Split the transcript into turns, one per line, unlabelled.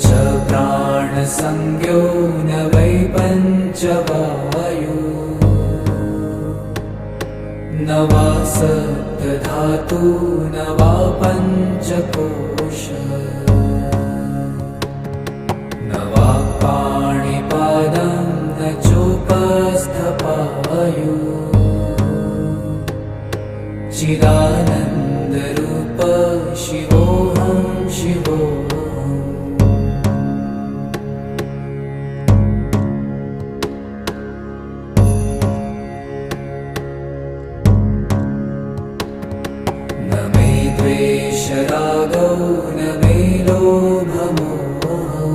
च प्राणसंज्ञो न वै पञ्चवायु न वा सप्तधातु न वा पञ्चकोश न वा पाणिपादं न चोपस्थपायु चिदानन्दरूप शिवोऽहं शिवोऽहम् न मे द्वेषरागौ न मे लोभमोहौ